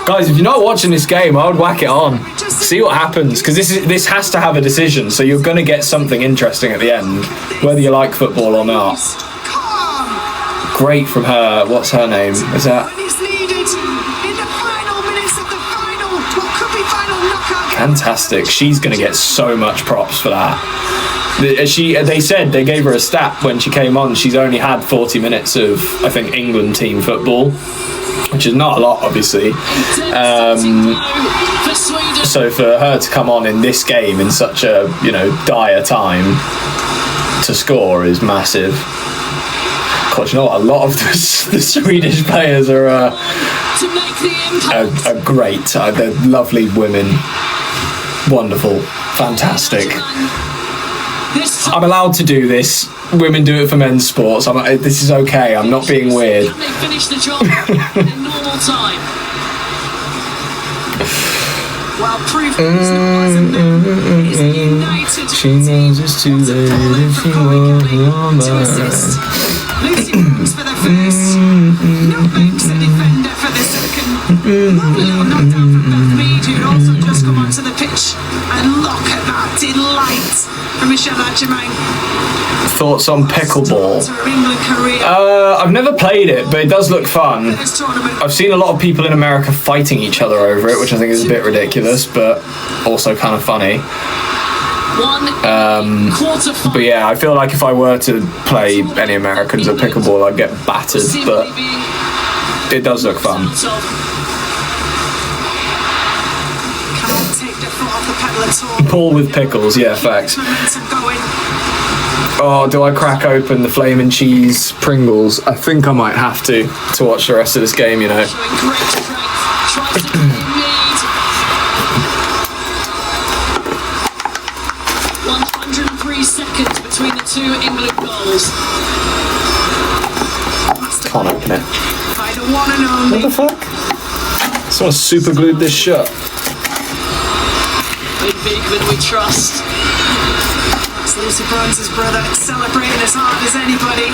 A: Guys, if you're not watching this game, I would whack it on. See what happens, because this has to have a decision, so you're going to get something interesting at the end, whether you like football or not. Great from her. What's her name? Is that? Fantastic. She's going to get so much props for that. They said, they gave her a stat when she came on, she's only had 40 minutes of, I think, England team football, which is not a lot, obviously. So for her to come on in this game in such a, dire time to score is massive. God, you know what? A lot of the Swedish players are great. They're lovely women. Wonderful. Fantastic. I'm allowed to do this. Women do it for men's sports. This is okay. I'm not being weird.
C: Can they finish the job in normal time?
B: Well, proof is not, isn't it? It's United.
A: She knows it's too late if she wants
B: Lucy Brooks for the first. Nutmegs the defender for the second. Lovely little knockdown from Beth Mead, who'd also just come onto the pitch. And look at that delight from Michelle Adjemang.
A: Thoughts on pickleball?
B: Her England career.
A: I've never played it, but it does look fun. I've seen a lot of people in America fighting each other over it, which I think is a bit ridiculous, but also kind of funny. But yeah, I feel like if I were to play any Americans at pickleball, I'd get battered, but it does look fun. Paul with pickles, yeah, facts. Oh, do I crack open the flaming cheese Pringles? I think I might have to watch the rest of this game,
C: 103 seconds between the two England goals.
A: Can't open it.
B: By the one and only.
A: What the fuck? Someone super glued this shut.
C: Big Beekman we trust.
B: That's Lucy Bronze's brother, celebrating as hard as anybody.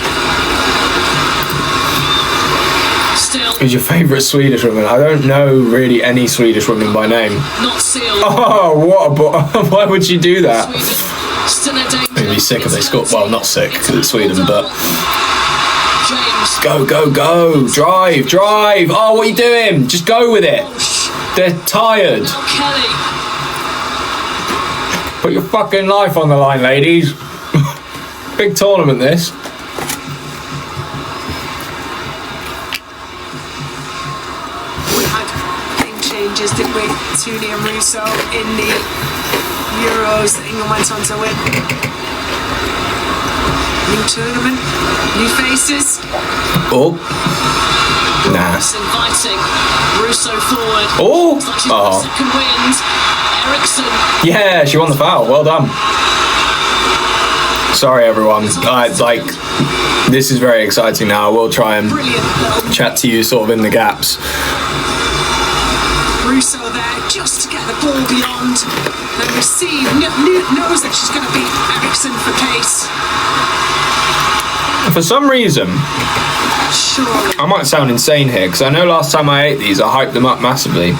C: Still.
A: Who's your favourite Swedish woman? I don't know really any Swedish women by name.
C: Not sealed.
A: Oh, why would you do that?
C: Sweden. Still a danger.
A: Maybe sick if they score. Well, not sick because it's Sweden, but.
C: James.
A: Go, go, go! Drive, drive! Oh, what are you doing? Just go with it. They're tired.
C: Now Kelly.
A: Put your fucking life on the line, ladies. Big tournament, this.
B: We had game changes, didn't we? Tooney and Russo in the Euros that England went on to win. New tournament, new faces.
A: Oh. Nah.
C: Inviting Russo forward.
A: Oh.
C: Looks like she's
A: Oh.
C: got second wind. Ericsson.
A: Yeah, she won the foul. Well done. Sorry, everyone. This is very exciting now. I will try and chat to you sort of in the gaps.
B: Russo there just to get the ball beyond and receive. Knows that she's going to beat Ericsson for pace.
A: For some reason,
B: Surely.
A: I might sound insane here, because I know last time I ate these, I hyped them up massively.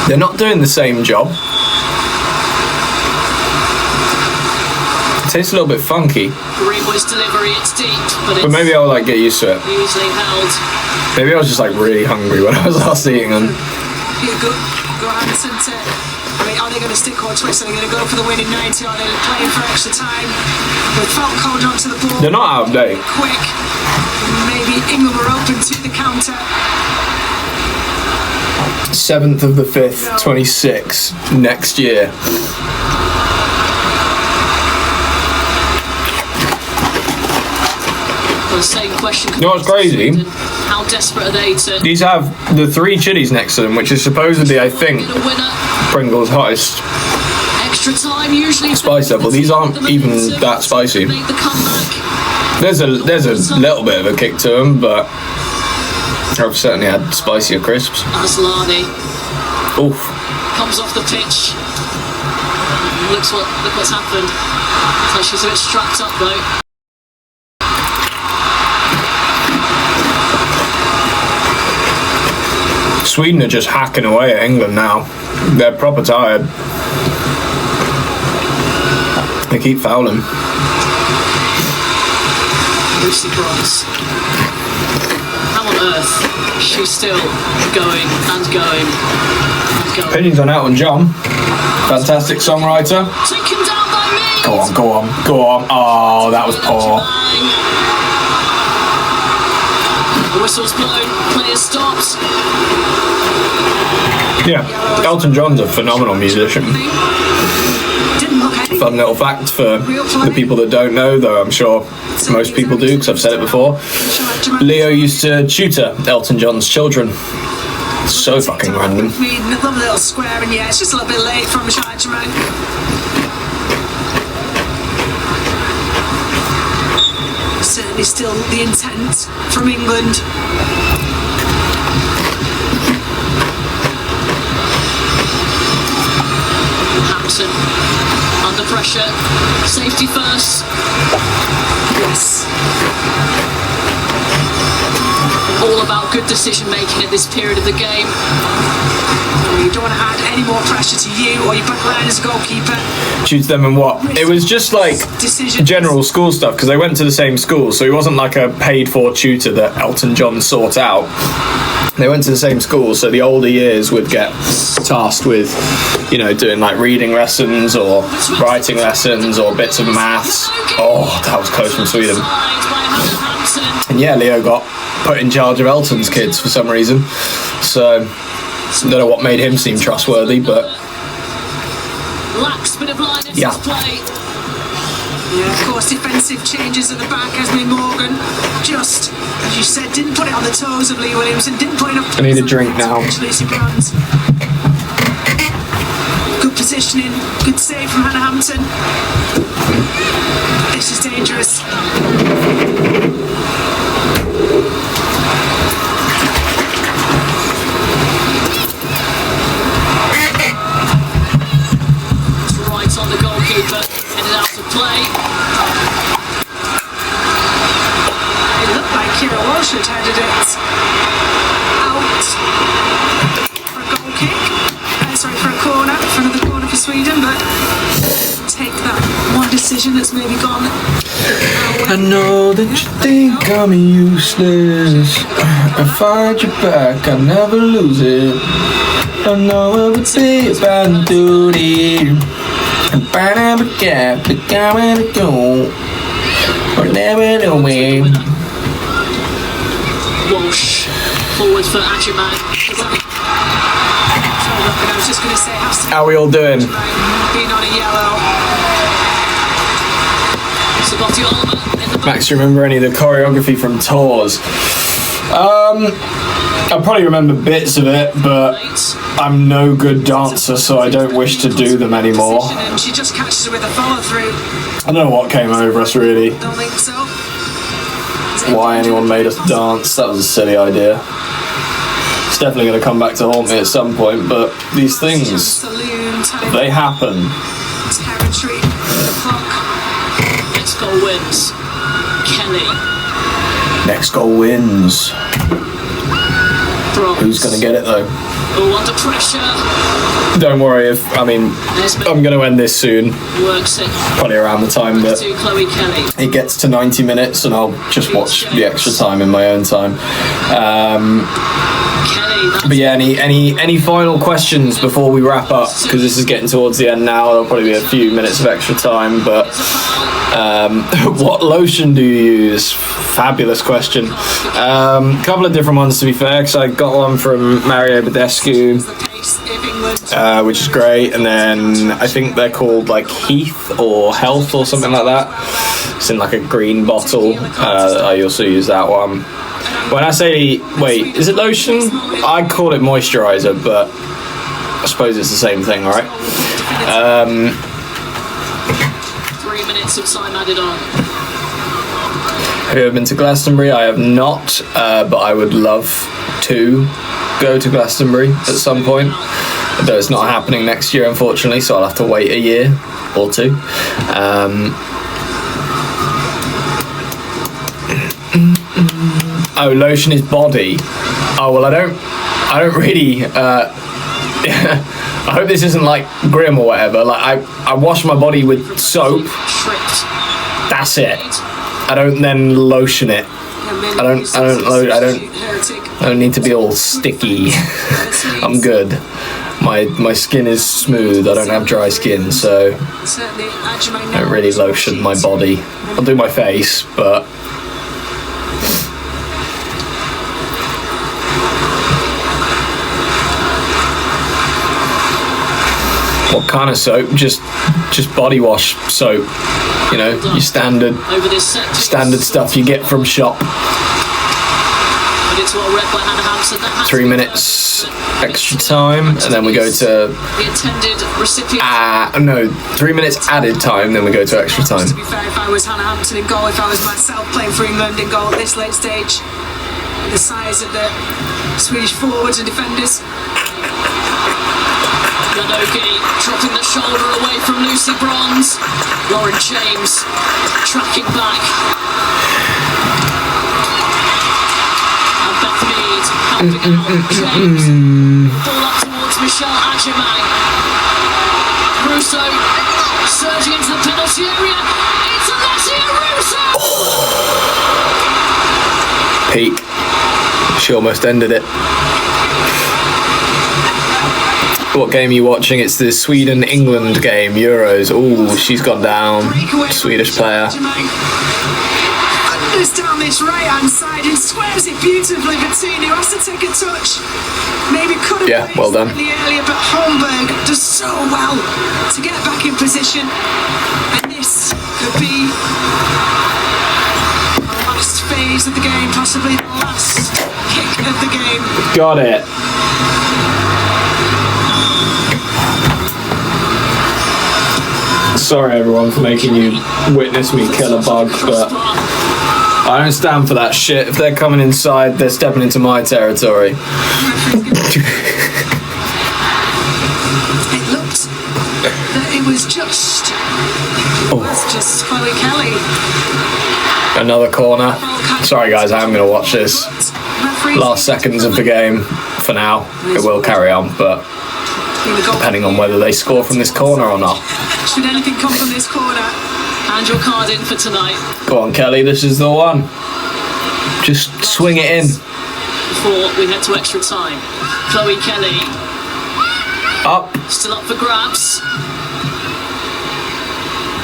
A: They're not doing the same job. It tastes a little bit funky.
C: Greenwood's delivery, it's deep, but
A: But maybe I'll like get used to it.
C: easily held.
A: Maybe I was just like really hungry when I was last eating them.
B: Here, go Hansen to. I mean, are they going to stick or twist? Are they going to go for the win in 90? Are they playing for extra time? With Falk holding onto the ball.
A: They're not out of date.
B: Quick. Maybe England were open to the counter.
A: 7th of the 5th, 26 next year.
C: The same question.
A: You know what's crazy?
C: How desperate are they to
A: These have the 3 chilies next to them, which is supposedly, I think,
C: get a winner?
A: Pringles' hottest
C: Extra time usually.
A: spice level. These aren't even that spicy.
C: Make the comeback.
A: There's a little bit of a kick to them, but I've certainly had spicier crisps.
C: Aslani
A: Oof.
C: comes off the pitch. Look what's happened. So she's a bit strapped up though.
A: Sweden are just hacking away at England now. They're proper tired. They keep fouling.
C: Lucy Bronze. How on earth? She's still going and going and going.
A: Opinions on Elton John. Fantastic songwriter.
C: Taken down by me.
A: Go on, go on, go on. Oh, that was poor.
C: The whistle's blown. Player stops.
A: Yeah, Elton John's a phenomenal musician.
B: Didn't look anything.
A: Fun little fact for the people that don't know, though I'm sure most people do because I've said it before. Leo used to tutor Elton John's children. So fucking random.
B: We love a little square, and yeah, it's just a little bit late from Shajman. Certainly still the intent from England.
C: Hampton under pressure. Safety first.
B: Yes.
C: All about good decision making at this period of the game.
B: You don't want to add any more pressure to you or your backline as a goalkeeper.
A: Tutor them in what? It was just like
B: Decisions.
A: general school stuff because they went to the same school, so he wasn't like a paid-for tutor that Elton John sought out. They went to the same school, so the older years would get tasked with, you know, doing like reading lessons or writing lessons or bits of maths. Oh, that was close from Sweden. And yeah, Leo got put in charge of Elton's kids for some reason. So, I don't know what made him seem trustworthy, but
C: Lax bit of line into
A: Yeah.
C: his play.
B: Yeah, of course, defensive changes at the back. Esme Morgan, just as you said, didn't put it on the toes of Lee Williamson, didn't put enough.
A: I need a drink now.
B: Lucy Bronze. Good positioning, good save from Hannah Hampton. This is dangerous.
C: It's right on the goalkeeper. Headed out to play.
B: It looked like Kira Walsh had headed it out for a goal kick. For a corner, for another corner for Sweden, but take that one decision that's maybe gone.
A: I know that you think I'm useless. I find your back, I never lose it. I know it would be a bad duty. I'm finding a gap, but going to go. We're never away.
C: Walsh forward for Ajuman.
B: I was just going to say, has to
A: How we all doing?
B: being on a yellow.
C: Sabati Olma in the back.
A: Max, do you remember any of the choreography from tours? I probably remember bits of it, but I'm no good dancer, so I don't wish to do them anymore.
B: And she just catches her with a follow through.
A: I don't know what came over us really.
B: Don't think so.
A: Why anyone made us dance, that was a silly idea. It's definitely going to come back to haunt me at some point, but these things,
B: Saloon type
A: they happen.
B: territory. The clock.
C: Next goal wins. Kelly.
A: Next goal wins.
C: Bronze.
A: Who's going to get it though?
C: Oh, under pressure.
A: Don't worry, I'm going to end this soon.
C: Works it.
A: Probably around the time that
C: To Chloe Kelly.
A: it gets to 90 minutes and I'll just watch the extra time in my own time.
C: Kelly.
A: But yeah, any final questions before we wrap up? Because this is getting towards the end now. There'll probably be a few minutes of extra time. But what lotion do you use? Fabulous question. Couple of different ones to be fair, because I got one from Mario Badescu, which is great, and then I think they're called like Heath or Health or something like that. It's in like a green bottle. I also use that one. When I say, wait, is it lotion? I call it moisturizer, but I suppose it's the same thing, right?
C: 3 minutes of time added on.
A: Have you ever been to Glastonbury? I have not, but I would love to go to Glastonbury at some point. Though it's not happening next year, unfortunately, so I'll have to wait a year or two. Oh, lotion is body. Oh well, I don't really. I hope this isn't like Grim or whatever. Like I wash my body with soap. That's it. I don't then lotion it. I don't need to be all sticky. I'm good. My skin is smooth. I don't have dry skin, so I don't really lotion my body. I'll do my face, but. What kind of soap? Just body wash soap. You know, your standard stuff you get from shop. 3 minutes extra time, and then we go to 3 minutes added time, then we go to extra time.
B: To be fair, if I was Hannah Hampton in goal, if I was myself playing for England in goal at this late stage, the size of the Swedish forwards and defenders.
C: Yanogi dropping the shoulder away from Lucy Bronze. Lauren James tracking back. And Beth Mead helping out James. Ball up towards Michelle Ajimang. Russo surging into the penalty area. It's Alessia Russo!
A: Peak. She almost ended it. What game are you watching? It's the Sweden-England game, Euros. Ooh, she's gone down. Swedish player.
B: Unders down this right-hand side and squares it beautifully. Bettini has to take a touch. Maybe could have
A: Yeah, well done.
B: earlier, but Holmberg does so well to get back in position. And this could be the last phase of the game, possibly the last kick of the game.
A: Got it. Sorry everyone for making you witness me kill a bug, but I don't stand for that shit. If they're coming inside, they're stepping into my territory.
B: It looked that it was just Chloe Kelly.
A: Another corner. Sorry guys, I am going to watch this. Last seconds of the game for now. It will carry on, but depending on whether they score from this corner or not.
B: Should anything come from this corner?
C: And your card in for tonight.
A: Go on, Kelly, this is the one. Just swing it in.
C: Before we head to extra time. Chloe Kelly.
A: Up.
C: Still up for grabs.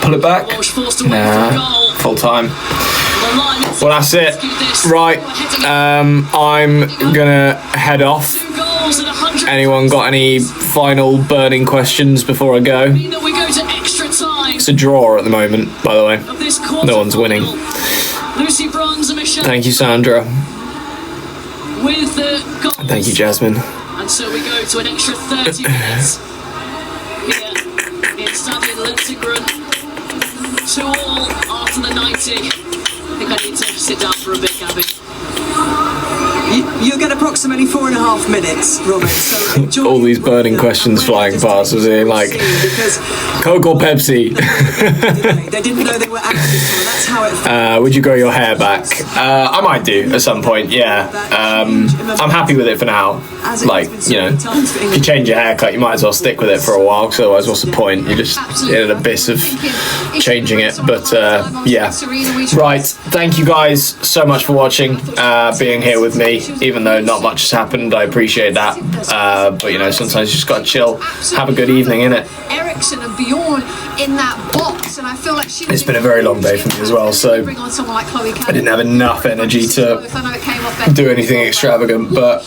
A: Pull it back.
C: Walsh forced away from goal.
A: Full time.
C: The line is
A: Well, that's it. Right. I'm gonna head off.
C: 2 goals and 100.
A: Anyone got any final burning questions before I go?
C: We go to extra time.
A: It's a draw at the moment, by the way.
C: Of this
A: No one's winning.
C: Lucy Bronze and Michelle.
A: Thank you, Sandra.
C: With the goals.
A: Thank you, Jasmine.
C: And so we go to an extra 30 minutes. Here in Stadion Lindegren. 2-2 after the 90. I think I need to sit down for a bit, Gabby.
B: You'll get approximately 4.5 minutes, Robert. So enjoy
A: All these burning questions flying past us here, like
B: because
A: Coke or Pepsi.
B: they didn't know they were were out this summer. That's how it felt.
A: Would you grow your hair back? I might do at some point, yeah. I'm happy with it for now. Like, you know, if you change your haircut, you might as well stick with it for a while, because otherwise what's the point? You're just in an abyss of changing it. But yeah. Right, thank you guys so much for watching, being here with me, even though not much has happened. I appreciate that. But you know, sometimes you just gotta chill, have a good evening, innit?
C: Ericsson and Bjorn in that box, and I feel like
A: It's been a very long day for me as well, so I didn't have enough energy to do anything extravagant. But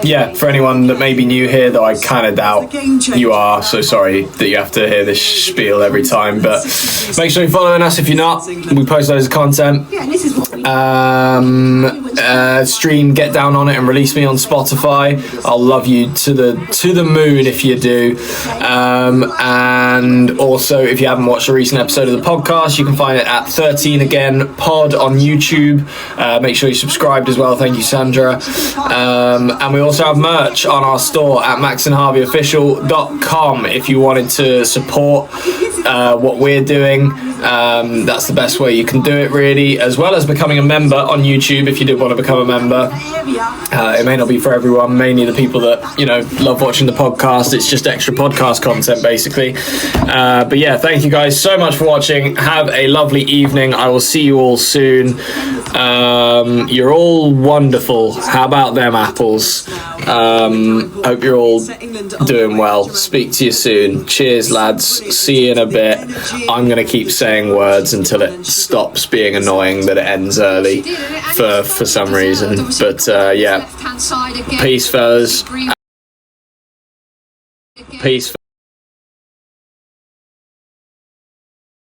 A: yeah, for anyone that may be new here, though I kind of doubt you are, so sorry that you have to hear this spiel every time. But make sure you're following us if you're not. We post loads of content. Stream Get Down On It and release me on Spotify. I'll love you to the moon if you do. And also, if you haven't watched a recent episode of the podcast, you can find it at 13 Again Pod on YouTube. Make sure you subscribed as well. Thank you, Sandra. And we also have merch on our store at maxandharveyofficial.com if you wanted to support what we're doing. That's the best way you can do it, really, as well as becoming a member on YouTube if you did want to become a member. It may not be for everyone, mainly the people that, you know, love watching the podcast. It's just extra podcast content, basically. But yeah, thank you guys so much for watching. Have a lovely evening. I will see you all soon. You're all wonderful. How about them apples? Hope you're all doing well. Speak to you soon. Cheers, lads. See you in a bit. I'm going to keep saying words until it stops being annoying that it ends early for some reason. But yeah, peace, fellas. Peace.